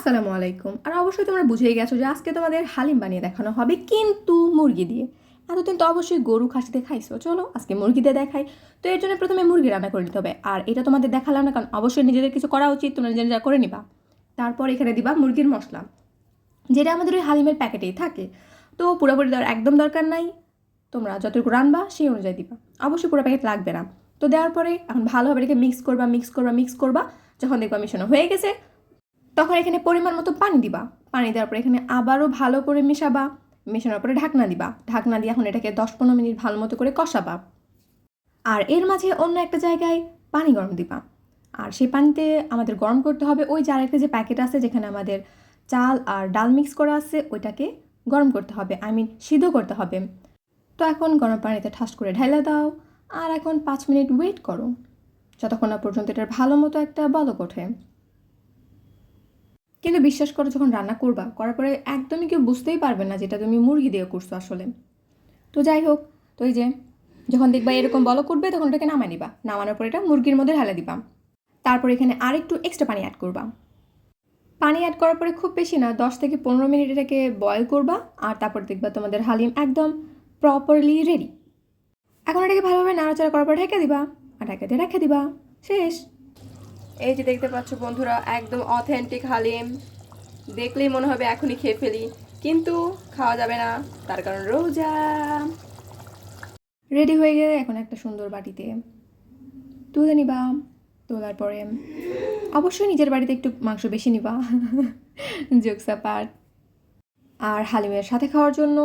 আসসালামু আলাইকুম। আর অবশ্যই তোমরা বুঝেই গেছো যে আজকে তোমাদের হালিম বানিয়ে দেখানো হবে, কিন্তু মুরগি দিয়ে। এতদিন তো অবশ্যই গরু খাসিতে খাইছো, চলো আজকে মুরগি দিয়ে দেখাই। তো এর জন্য প্রথমে মুরগি রান্না করে নিতে হবে, আর এটা তোমাদের দেখালাম না কারণ অবশ্যই নিজেদের কিছু করা উচিত, তোমরা নিজেরা করে নিবা। তারপর এখানে দিবা মুরগির মশলা, যেটা আমাদের ওই হালিমের প্যাকেটেই থাকে। তো পুরোপুরি দেওয়ার একদম দরকার নাই, তোমরা যতটুকু রানবা সেই অনুযায়ী দিবা। অবশ্যই পুরো প্যাকেট লাগবে না। তো দেওয়ার পরে এখন ভালোভাবে এটাকে মিক্স করবা। যখন দেখবা মিশানো হয়ে গেছে, তখন এখানে পরিমাণ মতো পানি দিবা। পানি দেওয়ার পরে এখানে আবারও ভালো করে মেশাবা। মেশানোর পরে ঢাকনা দিবা। ঢাকনা দিয়ে এখন এটাকে 10-15 মিনিট ভালো মতো করে কষাবা। আর এর মাঝে অন্য একটা জায়গায় পানি গরম দিবা। আর সেই পানিতে আমাদের গরম করতে হবে ওই যে আরেকটা যে প্যাকেট আছে যেখানে আমাদের চাল আর ডাল মিক্স করা আছে, ওইটাকে গরম করতে হবে, সিদ্ধ করতে হবে। তো এখন গরম পানিতে ঠাস করে ঢাইলা দাও। আর এখন 5 মিনিট ওয়েট করো, যতক্ষণ না পর্যন্ত এটার ভালো মতো একটা বলক ওঠে। কিন্তু বিশ্বাস করো, যখন রান্না করবা, করার পরে একদমই কেউ বুঝতেই পারবে না যেটা তুমি মুরগি দিয়ে করছো আসলে। তো যাই হোক, তো এই যে যখন দেখবা এরকম বলক উঠবে, তখন এটাকে নামাই নিবা। নামানোর পর এটা মুরগির মধ্যে ঢালে দিবা। তারপর এখানে আরেকটু এক্সট্রা পানি অ্যাড করবা। পানি অ্যাড করার পরে খুব বেশি না, 10 থেকে 15 মিনিট এটাকে বয়েল করবা। আর তারপর দেখবা তোমাদের হালিম একদম প্রপারলি রেডি। এখন এটাকে ভালোভাবে নাড়াচাড়া করার পর ঢেকে দিবা। আর ঢেকে দিয়ে রেখে দিবা। শেষ। এই যে দেখতে পাচ্ছ বন্ধুরা, একদম অথেন্টিক হালিম। দেখলেই মনে হবে এখনই খেয়ে ফেলি, কিন্তু খাওয়া যাবে না, তার কারণ রোজা। রেডি হয়ে গেলে এখন একটা সুন্দর বাটিতে তুলে নিবা। তোলার পরে অবশ্যই নিজের বাড়িতে একটু মাংস বেশি নিবা, জোকস অ্যাপার্ট। আর হালিমের সাথে খাওয়ার জন্য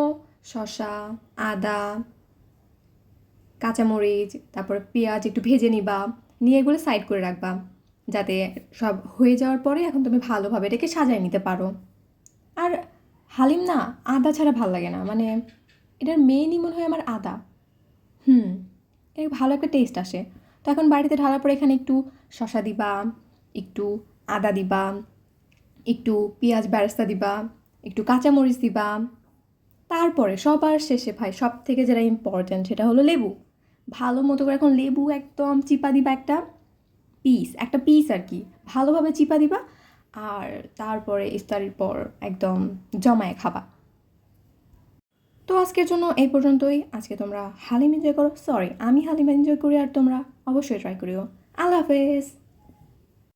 শসা, আদা, কাঁচামরিচ, তারপরে পেঁয়াজ একটু ভেজে নিবা। নিয়ে এগুলো সাইড করে রাখবা, যাতে সব হয়ে যাওয়ার পরে এখন তুমি ভালোভাবে এটাকে সাজায় নিতে পারো। আর হালিম না আদা ছাড়া ভাল লাগে না, মানে এটার মেইনই মনে হয় আমার আদা। হুম, এর ভালো একটা টেস্ট আসে। তো এখন বাড়িতে ঢালার পরে এখানে একটু শসা দিবা, একটু আদা দিবা, একটু পেঁয়াজ বেরেস্তা দিবা, একটু কাঁচামরিচ দিবা। তারপরে সবার শেষে ভাই সব থেকে যেটা ইম্পর্ট্যান্ট সেটা হলো লেবু। ভালো মতো করে এখন লেবু একদম চিপা দিবা, একটা পিস আর কি, ভালোভাবে চিপা দিবা। আর তারপরে ইফতারির পর একদম জমায়ে খাবা। তো আজকের জন্য এই পর্যন্তই। আজকে তোমরা হালিম এনজয় করো, সরি আমি হালিম এনজয় করি, আর তোমরা অবশ্যই ট্রাই করিও। আল্লাহ হাফেজ।